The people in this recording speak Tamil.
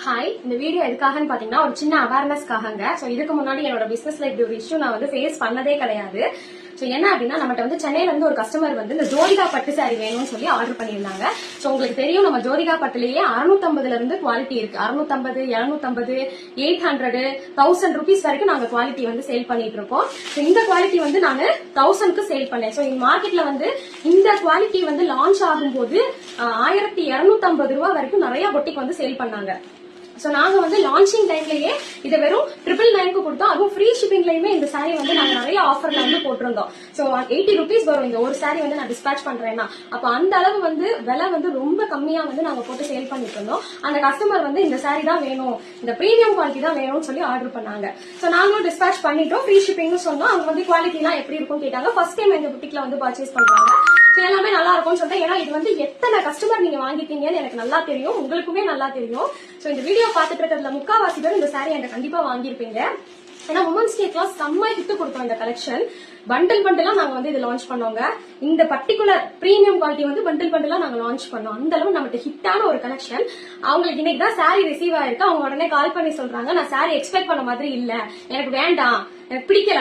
ஹாய், இந்த வீடியோ எதுக்காகன்னு பாத்தீங்கன்னா ஒரு சின்ன அவேர்னஸ்க்காகங்க. சோ இதுக்கு முன்னாடி என்னோட பிசினஸ்ல இப்படி ஒரு இஷ்யூ நான் வந்து ஃபேஸ் பண்ணதே கிடையாது. சோ என்ன அப்படின்னா நம்மகிட்ட வந்து சென்னையில இருந்து ஒரு கஸ்டமர் வந்து இந்த ஜோதிகா பட்டு சாரி வேணும்னு சொல்லி ஆர்டர் பண்ணியிருந்தாங்க. சோ உங்களுக்கு தெரியும் நம்ம ஜோதிகா பட்டுலயே 650 இருந்து குவாலிட்டி இருக்கு. 650, 750, 800, 1000 rupees வரைக்கும் நாங்க குவாலிட்டி வந்து சேல் பண்ணிட்டு இருக்கோம். இந்த குவாலிட்டி வந்து நான் 1000க்கு சேல் பண்ணேன். சோ இந்த மார்க்கெட்ல வந்து இந்த குவாலிட்டி வந்து லான்ச் ஆகும்போது 1250 ரூபாய் வரைக்கும் நிறைய பொட்டிக் வந்து சேல் பண்ணாங்க. சோ நாங்க வந்து லான்ச்சிங் டைம்லயே இதை வெறும் 999 கொடுத்தோம். அதுவும் ஃப்ரீ ஷிப்பிங்லயுமே இந்த சாரி வந்து நாங்க நிறைய ஆஃபர்ல வந்து போட்டிருந்தோம். சோ 80 rupees வரும் இந்த ஒரு சாரி வந்து நான் டிஸ்பேச் பண்றேன்னா. அப்ப அந்த அளவு வந்து விலை வந்து ரொம்ப கம்மியா வந்து நாங்க போட்டு சேல் பண்ணிட்டு இருந்தோம். அந்த கஸ்டமர் வந்து இந்த சாரி தான் வேணும், இந்த பிரீமியம் குவாலிட்டி தான் வேணும்னு சொல்லி ஆர்டர் பண்ணாங்க. சோ நாங்களும் டிஸ்பேச் பண்ணிட்டோம். ஃப்ரீ ஷிப்பிங்னு சொன்னோம். அவங்க வந்து குவாலிட்டி எல்லாம் எப்படி இருக்கும்னு கேட்டாங்க. ஃபர்ஸ்ட் டைம் எங்க புட்டிக்ல வந்து பர்ச்சேஸ் பண்றாங்க. சோ எல்லாமே நல்லா இருக்கும்னு சொல்லிட்டு, ஏன்னா இது வந்து எத்தனை கஸ்டமர் நீங்க வாங்கிட்டீங்கன்னு எனக்கு நல்லா தெரியும், உங்களுக்குமே நல்லா தெரியும். சோ இந்த வீடியோ பாத்துட்டு இருக்கிறதுல முக்காவாசி பேர் இந்த சாரி என்கிட்ட கண்டிப்பா வாங்கியிருப்பீங்க. ஏன்னா உமன்ஸ் டேக்லாம் செம்ம ஹிட் கொடுத்தோம் இந்த கலெக்ஷன். பண்டில் பண்டிலா நாங்க வந்து இது லான்ச் பண்ணோங்க. இந்த பர்டிகுலர் பிரீமியம் குவாலிட்டி வந்து பண்டில் பண்டிலா நாங்க லான்ச் பண்ணோம். அந்த அளவு நம்மகிட்ட ஹிட்டான ஒரு கலெக்ஷன். அவங்களுக்கு இன்னைக்கு தான் சாரி ரிசீவ் ஆயிருக்கு. அவங்க உடனே கால் பண்ணி சொல்றாங்க, நான் சாரி எக்ஸ்பெக்ட் பண்ண மாதிரி இல்ல, எனக்கு வேண்டாம், எனக்கு பிடிக்கல.